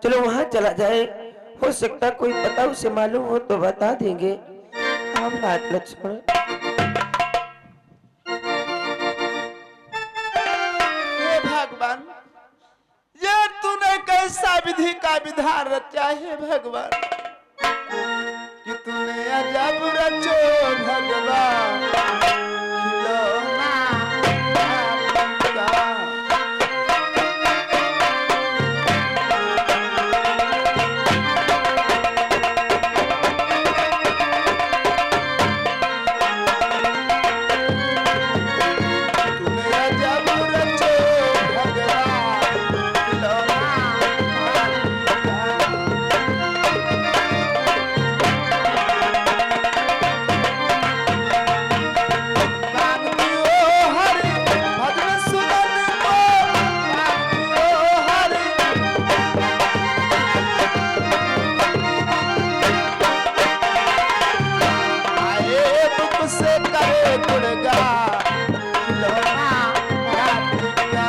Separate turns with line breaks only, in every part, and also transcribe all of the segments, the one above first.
चलो वहां चला जाए, हो सकता कोई पता उसे मालूम हो तो बता देंगे। आप नाथ लक्ष्मण।
हे भगवान, ये तूने कैसा विधि का विधान रचा है भगवान, कि तूने अजब रचो भगवान खिलौना का। तूने अजब रचो भगवान खिलौना का। कान दियो हरि भजन सुनन को, कान दियो हरि आए दुख से करे गुणगान खिलौना हाथी का,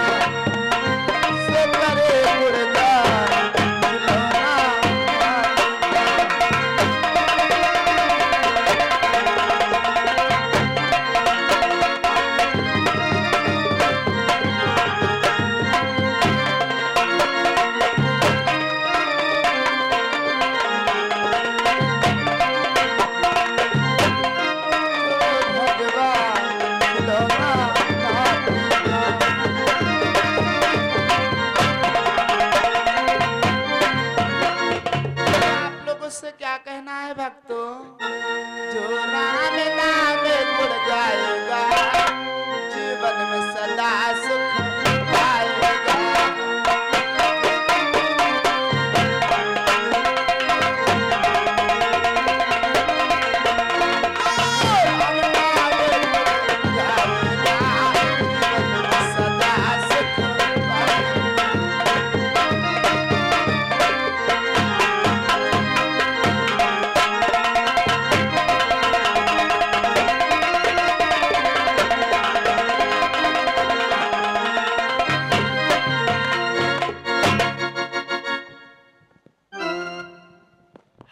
से करे गुणगान खिलौना हाथी का। भगवान खिलौना हाथी का। आप लोगों से क्या कहना है भक्तों, जो राम नाम गुण गाएगा जीवन में सदा सुख पाएगा। राम नाम गुण गाएगा जीवन में सदा सुख पाएगा।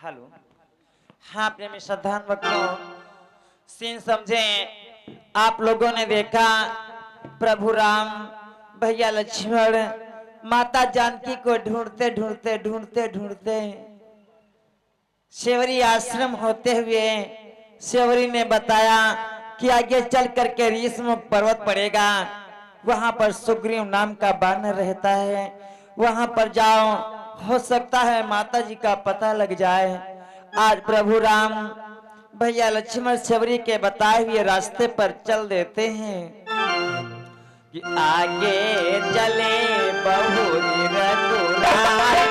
हेलो। हाँ प्रेमी श्रद्धान भक्तों, सीन समझे। आप लोगों ने देखा प्रभु राम, भैया लक्ष्मण, माता जानकी को ढूंढते ढूंढते ढूंढते ढूंढते सेवरी आश्रम होते हुए सेवरी ने बताया कि आगे चल करके ऋषमुख पर्वत पड़ेगा, वहां पर सुग्रीव नाम का बानर रहता है, वहां पर जाओ, हो सकता है माता जी का पता लग जाए। आज प्रभु राम, भैया लक्ष्मण सेवरी के बताए हुए रास्ते पर चल देते हैं कि आगे चले बहुरी रघुराई।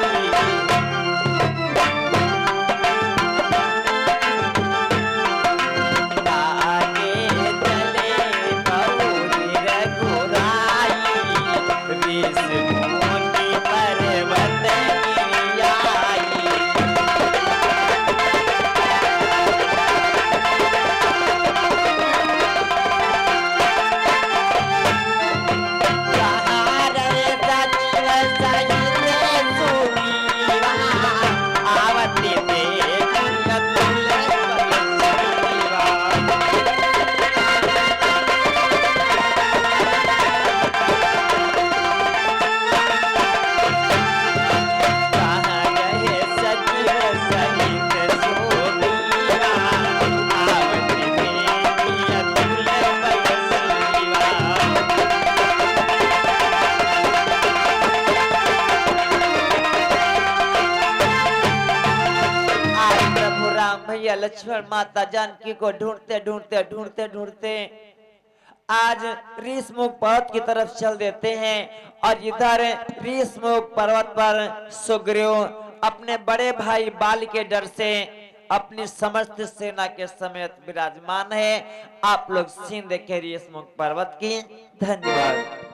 भैया लक्ष्मण माता जानकी को ढूंढते ढूंढते ढूंढते ढूंढते आज ऋषमुख पर्वत की तरफ चल देते हैं। और इधर ऋषमुख पर्वत पर सुग्रीव अपने बड़े भाई बाल के डर से अपनी समस्त सेना के समेत विराजमान है। आप लोग सीन देखे ऋषमुख पर्वत की। धन्यवाद।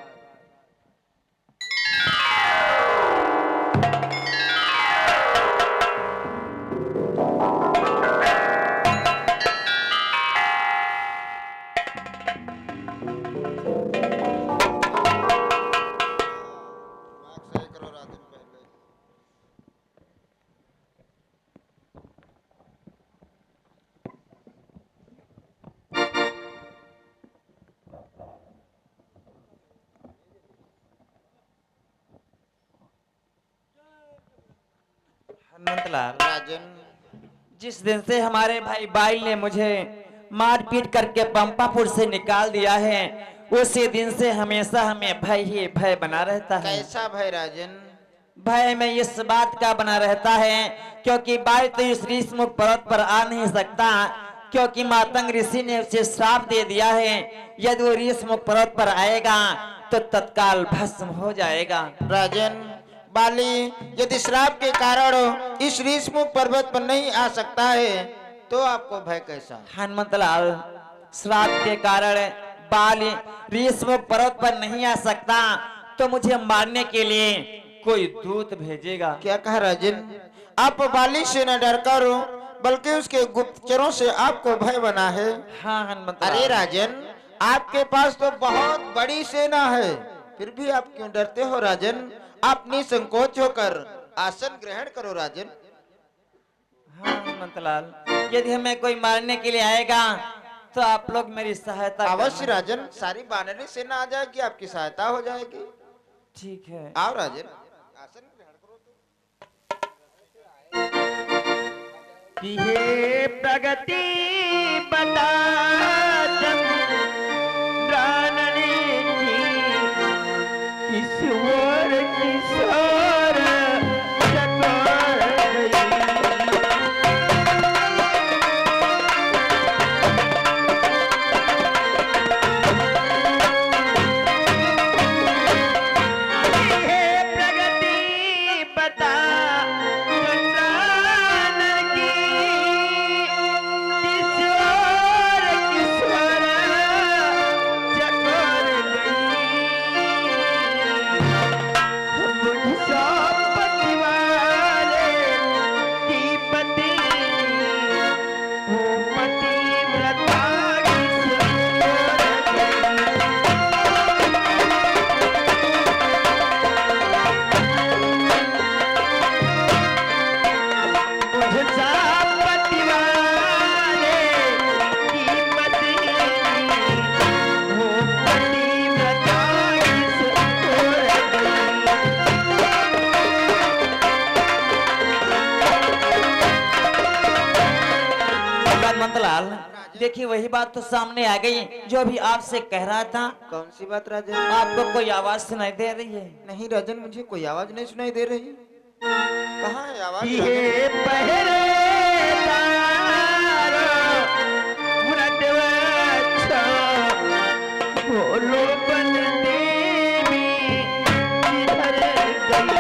हनुमंतलाल,
राजन।
जिस दिन से हमारे भाई बाई ने मुझे मारपीट करके पंपापुर से निकाल दिया है, उसी दिन से हमेशा हमें भय ही भय बना रहता है।
कैसा भय राजन?
भय में इस बात का बना रहता है क्योंकि बाई तो इस ऋषमुख पर्वत पर आ नहीं सकता, क्योंकि मातंग ऋषि ने उसे श्राप दे दिया है, यदि वो ऋषमुख पर्वत पर आएगा तो तत्काल भस्म हो जाएगा।
राजन, बाली यदि श्राप के कारण इस ऋषमुख पर्वत पर नहीं आ सकता है तो आपको भय कैसा?
हनुमंतलाल, श्राप के कारण बाली ऋषमुख पर्वत पर नहीं आ सकता तो मुझे मारने के लिए कोई दूत भेजेगा।
क्या कहा राजन? आप बाली से न डर कर बल्कि उसके गुप्तचरों से आपको भय बना है।
हाँ हनुमंतलाल।
अरे राजन, आपके पास तो बहुत बड़ी सेना है, फिर भी आप क्यों डरते हो राजन? आप निसंकोच होकर आसन ग्रहण करो राजन।
हाँ हनुमंतलाल, यदि हमें कोई मारने के लिए आएगा तो आप लोग मेरी सहायता
अवश्य
करना।
राजन, सारी वानरी सेना आ जाएगी, आपकी सहायता हो जाएगी।
ठीक है।
आओ राजन, आसन ग्रहण करो तो।
कि हे प्रगति बता चंद्राननी की, ईश्वर किशोर चकोर गई। हे प्रगति बता चंद्रानन की, किशोर किशोर चकोर गई। बुढ़ पति वाले की पति, वो पति व्रता किशोर गई। मुझसा पतिवारे की पत्नी, वो पतिव्रता किशोर गई।
हनुमंतलाल, देखिए वही बात तो सामने आ गई जो अभी आपसे कह रहा था।
कौन सी बात राजन?
आपको कोई आवाज सुनाई दे रही है?
नहीं राजन, मुझे कोई आवाज नहीं सुनाई दे रही। कहाँ है आवाज राजन?
ये पहरेदार व्रतवत्स, बोलो बन देवी किधर गई।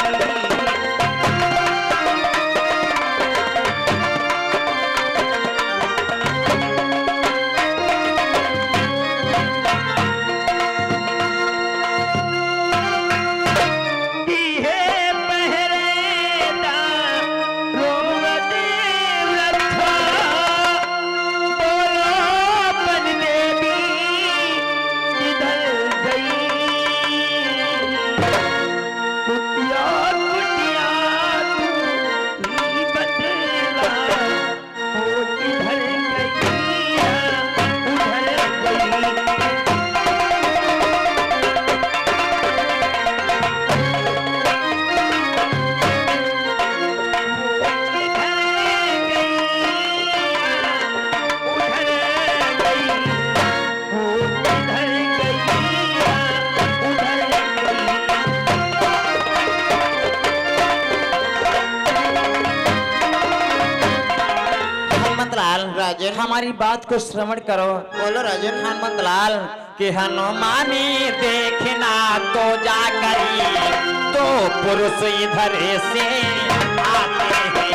कि हे पहरेदार व्रतवत्स, बोलो बन देवी किधर गई। कुटिया कुटिया तू ही बदला, वो किधर गई उधर गई।
हनुमंतलाल,
राजन।
हमारी बात को श्रवण करो।
बोलो राजन।
हनुमंतलाल कि हनुमानी देखना तो जा करी, तो पुरुष इधर से आते हैं।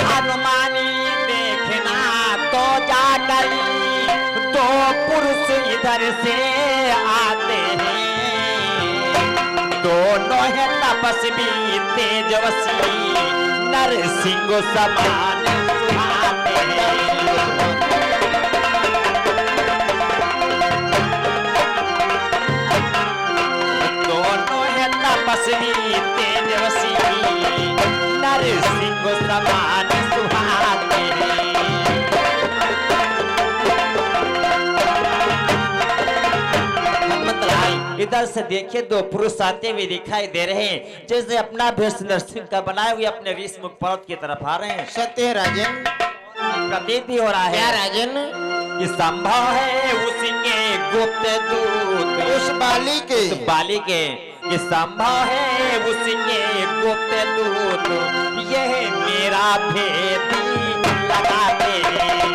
हनुमानी देखना तो जा करी, तो पुरुष इधर से आते हैं। दोनों है तपस्वी तेजस्वी, नरसिंह समान सुहाते हैं। दोनों है तपस्वी तेजस्वी, नरसिंह समान सुहाते हैं। हनुमंत इधर से देखिए दो पुरुष आते हुए दिखाई दे रहे हैं, जैसे अपना भेष नरसिंह का बनाए हुए अपने ऋषमुख पर्वत की तरफ आ रहे हैं।
सत्य है राजन।
प्रतीत भी हो रहा
क्या
है
राजन?
कि संभव है उसी के गुप्त दूत,
उस बाली के
बाली के, कि संभव है उसी के गुप्त दूत, यह मेरा भेद लगाते हैं।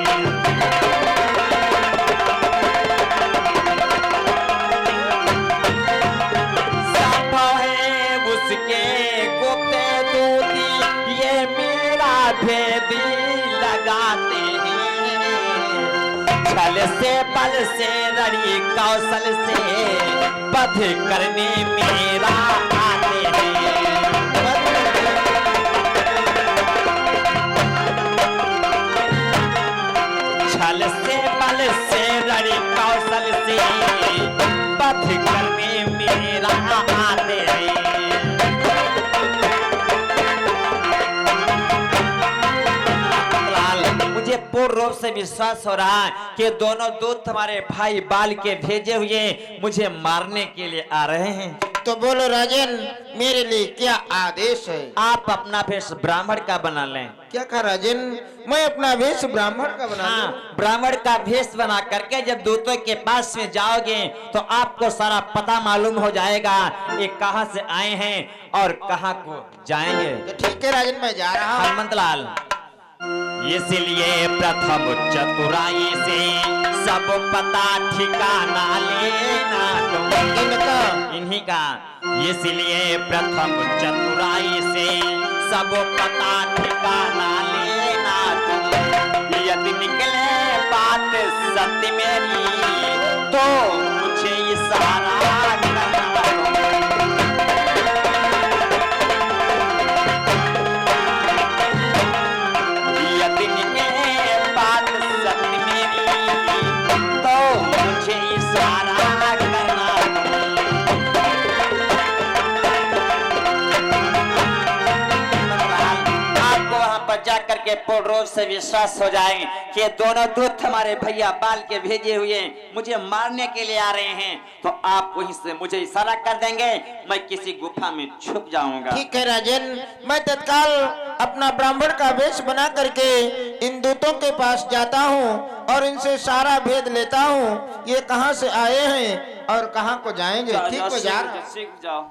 संभव है उसके गुप्त दूत, ये मेरा भेद लगाते हैं। छल से बल से रड़ी कौशल से पथ करने मेरा आते हैं। छल से बल से रड़ी कौशल से पथ करने मेरा आते हैं। मुझे पूर्ण रूप से विश्वास हो रहा है कि दोनों दूत हमारे भाई बाल के भेजे हुए मुझे मारने के लिए आ रहे हैं।
तो बोलो राजन, मेरे लिए क्या आदेश है?
आप अपना भेष ब्राह्मण का बना लें।
क्या कहा राजन? मैं अपना वेश ब्राह्मण का बना लूं?
हाँ, ब्राह्मण का भेष बना करके जब दूतों के पास में जाओगे तो आपको सारा पता मालूम हो जाएगा ये कहाँ से आए हैं और कहाँ को जाएंगे।
तो ठीक है राजन, मैं जा रहा हूँ।
हनुमंत लाल, इसलिए प्रथम चतुराई से सब पता ठिकाना लेना तुम।
इनका
इन्हीं का, इसलिए प्रथम चतुराई से सब पता ठिकाना लेना तुम। यदि निकले बात सत्य मेरी तो मुझे इशारा करना तुम। यदि निकले बात सत्य मेरी तो मुझे इशारा करना तुम। आपको वहां पर जाकर के पूर्ण रूप से विश्वास हो जाए कि दोनों दूत हमारे भैया बाल के भेजे हुए मुझे मारने के लिए आ रहे हैं, तो आप वहीं से मुझे इशारा कर देंगे, मैं किसी गुफा में छुप जाऊंगा।
ठीक है राजन, मैं तत्काल अपना ब्राह्मण का वेश बना करके इन दूतों के पास जाता हूँ और इनसे सारा भेद लेता हूँ, ये कहाँ से आए हैं और कहाँ को जाएंगे। ठीक हो जा
सीख जाओ,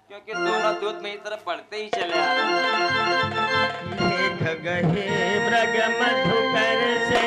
क्योंकि दोनों दूत मेरी तरफ बढ़ते ही चले आ रहे हैं।
गहे मृग मधुकर से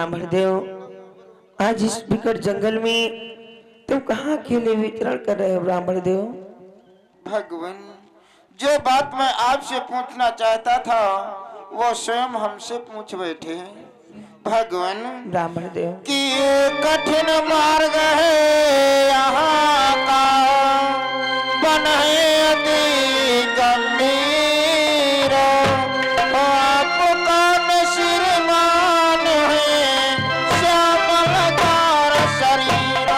ब्राह्मण देव, आज इस विकट जंगल में तुम कहाँ अकेले विचरण कर रहे हो ब्राह्मण देव?
भगवान, जो बात मैं आपसे पूछना चाहता था वो स्वयं हमसे पूछ बैठे हैं। भगवान
ब्राह्मण देव,
कि कठिन मार्ग है यहाँ का, बन है अति गंभीर, आपका नसीरमान है श्यामलतार शरीर।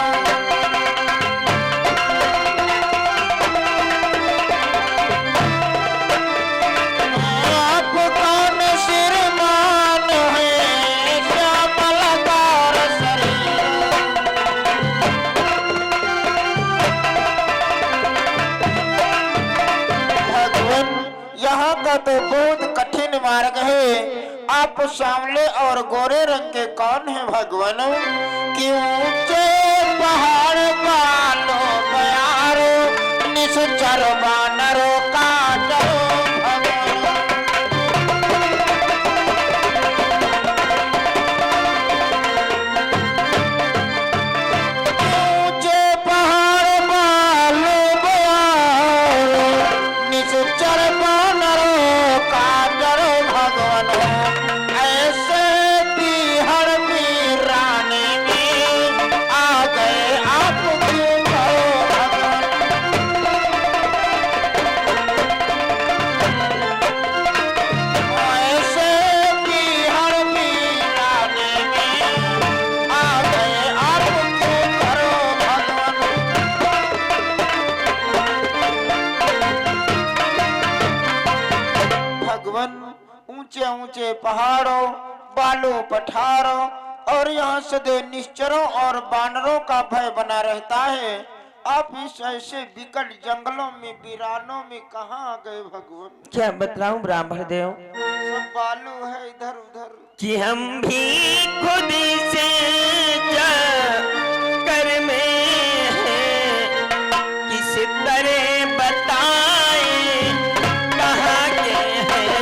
आपका नसीरमान है श्यामलतार शरीर। भगवान, यहाँ का तो बहुत कठिन मार्ग है। आप सांवले और गोरे रंग के कौन है भगवान? कि ऊंचे पहाड़ वालो प्यारो, निश्चर बानरो काटरो भगवान। ऊंचे पहाड़ वालो प्यारो, निश्चर बानरो काटरो भगवान। ऐसे बिहड़ वीराने में आ गए आप क्यों करो भगवान? ऐसे बिहड़ वीराने में आ गए आप क्यों करो भगवान? भगवान, ऊंचे ऊंचे पहाड़ों, बालू पठारों और यहाँ सदैव निश्चरों और बानरों का भय बना रहता है। आप इस ऐसे विकट जंगलों में वीरानों में कहाँ आ गए भगवान?
क्या बतलाऊं ब्राह्मण देव
सब बालू है इधर उधर।
कि हम भी खुद से जा कर में हैं, किस तरह बताएं कहाँ के हैं।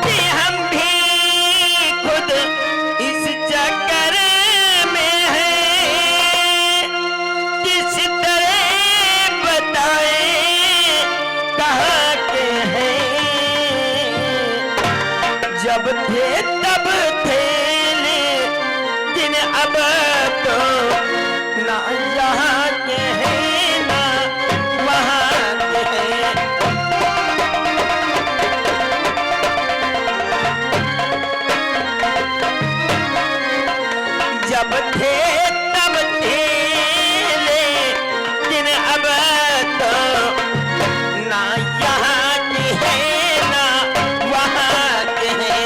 कि हम भी खुद इस चक्कर में हैं, किस तरह बताएं कहाँ के हैं। जब थे तब थे लेकिन अब तो ना यहाँ के हैं ना वहाँ के हैं। जब थे तब थे लेकिन अब तो ना यहाँ के हैं ना वहाँ के हैं।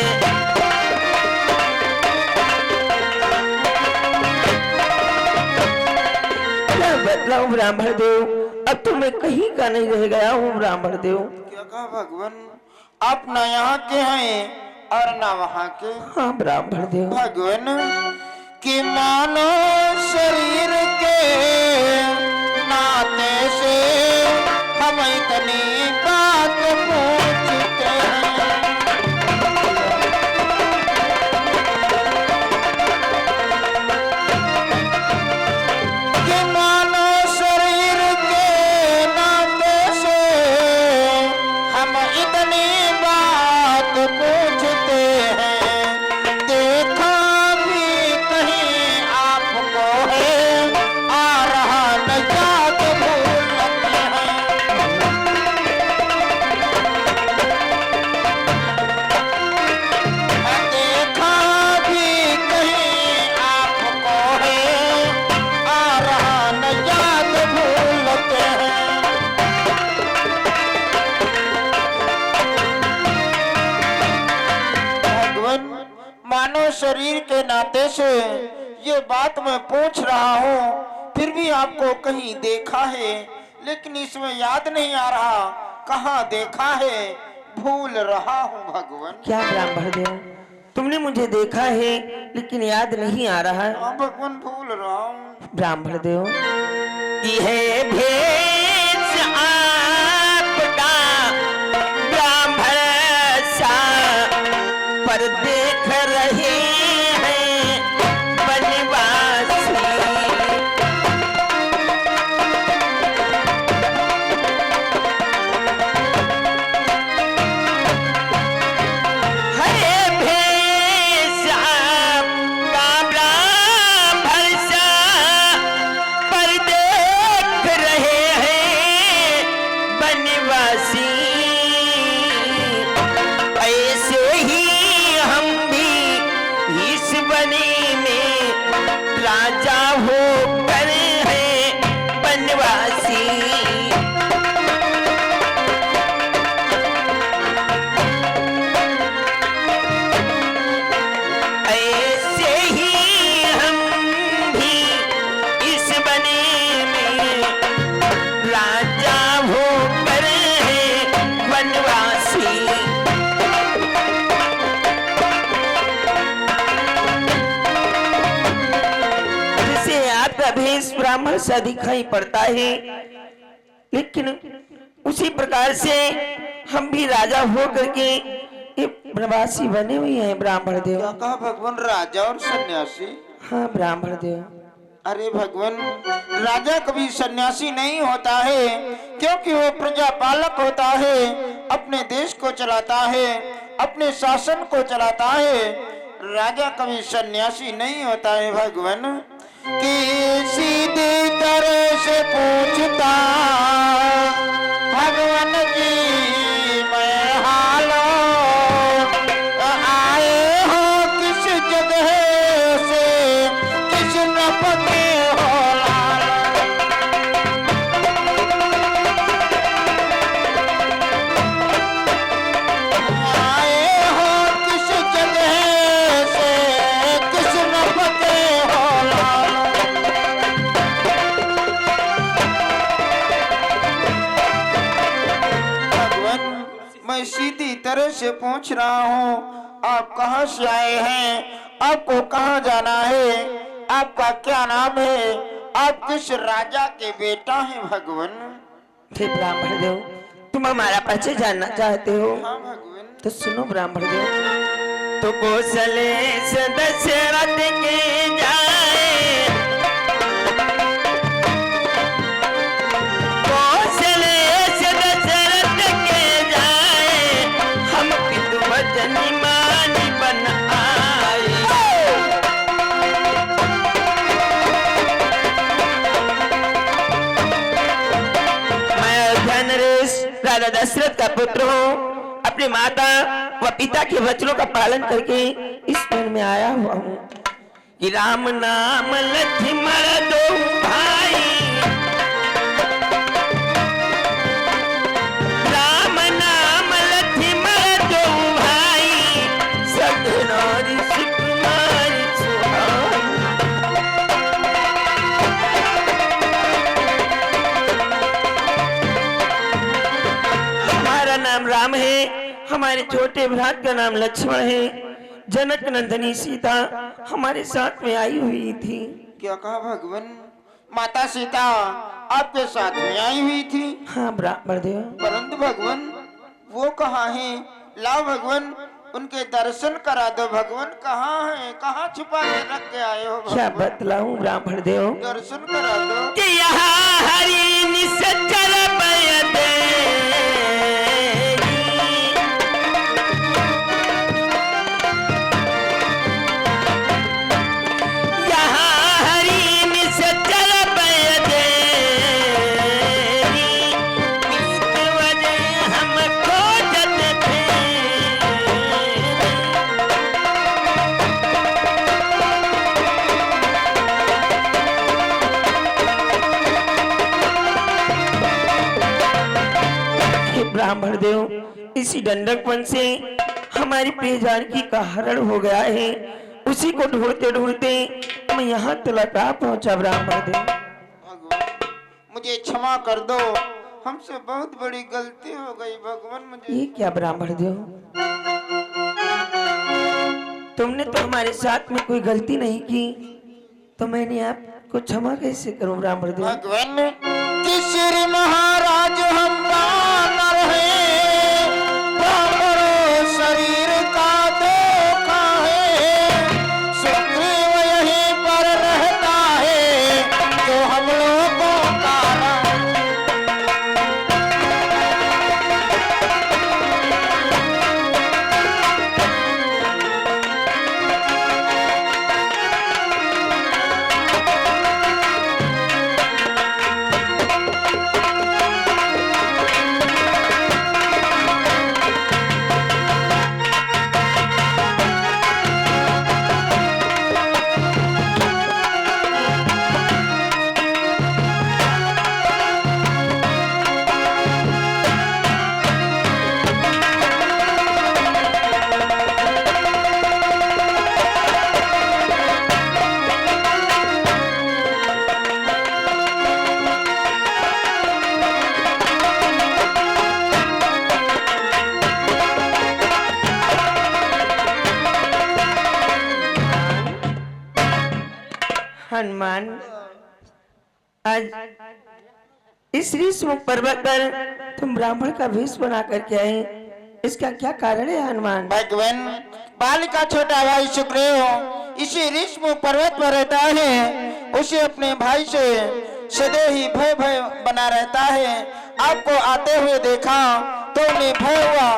क्या बतलाऊं ब्राह्मण देव, अब तो मैं कहीं का नहीं रह गया हूँ ब्राह्मण देव।
क्या कहा भगवान? आप ना यहाँ के हैं और ना वहाँ के।
हाँ ब्राह्मण देव,
भगवान, कि मानो शरीर के नाते से हम इतनी बात पूछते हैं। कि मानो शरीर के नाते से हम इतनी बात पूछते हैं। देखा भी कहीं आपको है, आ रहा न याद भूलते हैं। देखा भी कहीं आपको है, आ रहा न याद भूलते हैं। भगवान, मानव शरीर के नाते से ये बात मैं पूछ रहा हूँ, फिर भी आपको कहीं देखा है लेकिन इसमें याद नहीं आ रहा कहाँ देखा है, भूल रहा हूँ भगवान।
क्या ब्राह्मण देव, तुमने मुझे देखा है लेकिन याद नहीं आ रहा।
हाँ भगवान, भूल रहा हूँ।
ब्राह्मण देव, कि है भेद पर देख रहे हैं बनवासी। हरे भेषा काबरा भरसा पर देख रहे हैं बनवासी। ऐसे ही हम भी इस बनी में राजा होकर हैं बनवासी। ऐसे ही हम भी इस बनी में राजा होकर हैं बनवासी। जैसे आपका भेष ब्राह्मण सा दिखाई पड़ता है, लेकिन उसी प्रकार से हम भी राजा हो करके ये बनवासी बने हुए हैं ब्राह्मण देव।
क्या कहा भगवान, राजा और सन्यासी?
हाँ ब्राह्मण देव।
अरे भगवान, राजा कभी सन्यासी नहीं होता है, क्योंकि वो प्रजा पालक होता है, अपने देश को चलाता है, अपने शासन को चलाता है। राजा कभी सन्यासी नहीं होता है भगवान। कि सीधी तरह से पूछता भगवान जी मैं हालो, आए हो किस जगह से, किस नपके हो लालो। आए हो किस जगह से, किस नपके हो लालो। भगवान, मैं सीधी तरह से पूछ रहा हूँ, आप कहाँ से आए हैं, आपको कहाँ जाना है, आपका क्या नाम है, आप किस राजा के बेटा हैं भगवान?
हे ब्राह्मण देव, तुम हमारा परिचय जानना चाहते हो
हाँ भगवान।
तो सुनो ब्राह्मण देव।
तो कौशले से दशरथ के जाए, कौशले से दशरथ के जाए, हम पितु वचन मानी बन आए। मैं अयोध्या नरेश राजा दशरथ का पुत्र हूँ। अपने माता व पिता के वचनों का पालन करके इस वन में आया हुआ हूँ कि राम नाम लक्ष्मण दो भाई, राम नाम लक्ष्मण दो भाई, सतनारी सुकुमार सुहाई। हमारा नाम राम है, हमारे छोटे भ्रात का नाम लक्ष्मण है। जनक नंदनी सीता हमारे साथ में आई हुई थी।
क्या कहा भगवान, माता सीता आपके साथ में आई हुई थी?
हाँ ब्राह्मण देव।
परंतु भगवान वो कहाँ हैं? लाओ भगवान उनके दर्शन करा दो। भगवान कहाँ हैं, कहाँ छुपा के रख के आए हो
क्या
भगवान?
बतलाऊं ब्राह्मण देव?
दर्शन करा दो।
कि यहाँ हरि निश्चल बयते, यहाँ हरि निश्चल बयते, मीत वजह हम खोजत थे।
हे ब्राह्मण देव, इसी दंडक वन से हमारी प्रिय जानकी का हरण हो गया है। उसी को ढूंढते ढूंढते मैं यहाँ तक आ पहुंचा ब्राह्मण देव।
भगवान मुझे क्षमा कर दो, हमसे बहुत बड़ी गलती हो गई भगवान। मुझे
ये क्या ब्राह्मण देव, तुमने तो हमारे साथ में कोई गलती नहीं की, तो मैंने आपको क्षमा कैसे करूं ब्राह्मण देव?
भगवान किसी महाराज हम नर है, ब्राह्मण शरीर का दो
हनुमान, आज इस ऋषमुख पर्वत पर तुम ब्राह्मण का वेश बना करके आए, इसका क्या कारण है हनुमान?
भगवान, बाल का छोटा भाई सुग्रीव इसी ऋषमुख पर्वत पर रहता है। उसे अपने भाई से सदैव ही भय भय बना रहता है। आपको आते हुए देखा तो उन्हें भय हुआ।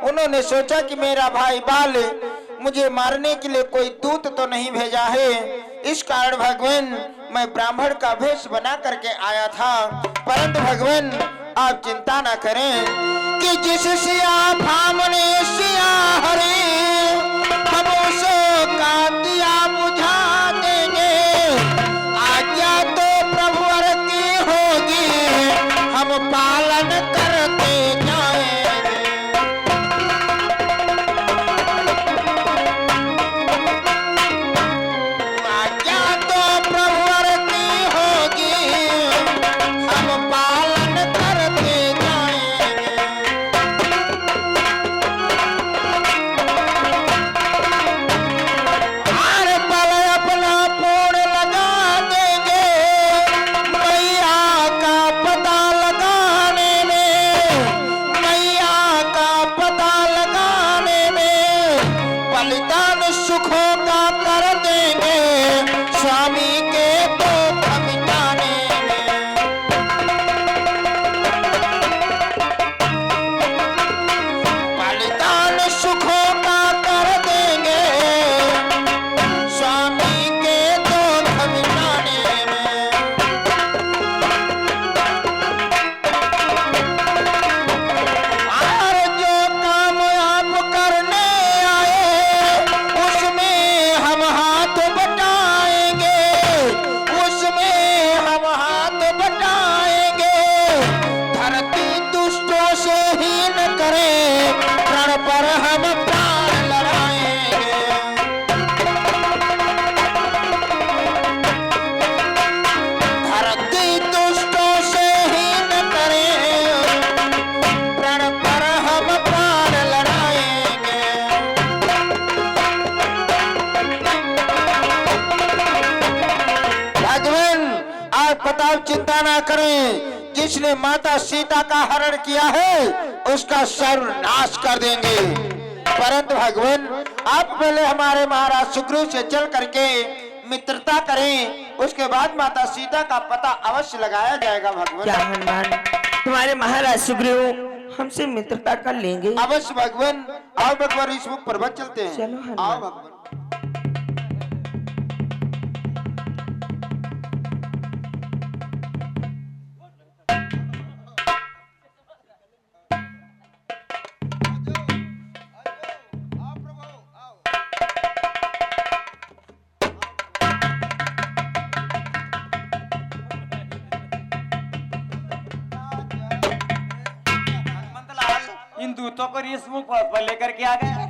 उन्होंने सोचा कि मेरा भाई बाल मुझे मारने के लिए कोई दूत तो नहीं भेजा है। इस कारण भगवान मैं ब्राह्मण का वेश बना करके आया था। परंतु भगवान आप चिंता न करें कि जिस सिया भामने सिया हरे हम उसे का दिया बुझा देंगे। आज्ञा तो प्रभुवर की होगी हम पालन करते जाएंगे। आज्ञा तो प्रभुवर की होगी हम पालन करते जाएंगे। हर पल अपना पूर्ण लगा देंगे मैया का पता लगाने में। मैया का पता लगाने में बलिदान सुखों का कर देंगे स्वामी के दुख मिटाने में। बलिदान सुखों का कर देंगे स्वामी के दुख मिटाने में। और जो काम आप करने आए उसमें हम हाथ बटाएंगे। उसमें हम हाथ बटाएंगे। धरती दुष्टों से हीन करें प्रण पर हम प्राण लड़ाएंगे। धरती दुष्टों से हीन करें प्रण पर हम प्राण लड़ाएंगे। भगवान आप बताओ चिंता ना करें। जिसने माता सीता का हरण किया है उसका सर्वनाश कर देंगे। परंतु भगवान आप पहले हमारे महाराज सुग्रीव से चल करके मित्रता करें। उसके बाद माता सीता का पता अवश्य लगाया जाएगा।
क्या
भगवान
हनुमान, तुम्हारे महाराज सुग्रीव हमसे मित्रता कर लेंगे?
अवश्य भगवान। आओ भगवान ऋषमुख पर्वत चलते हैं।
चलो हनुमान।
आओ भगवान।
इन दूतों को ऋषमुख पर लेकर के आ गया।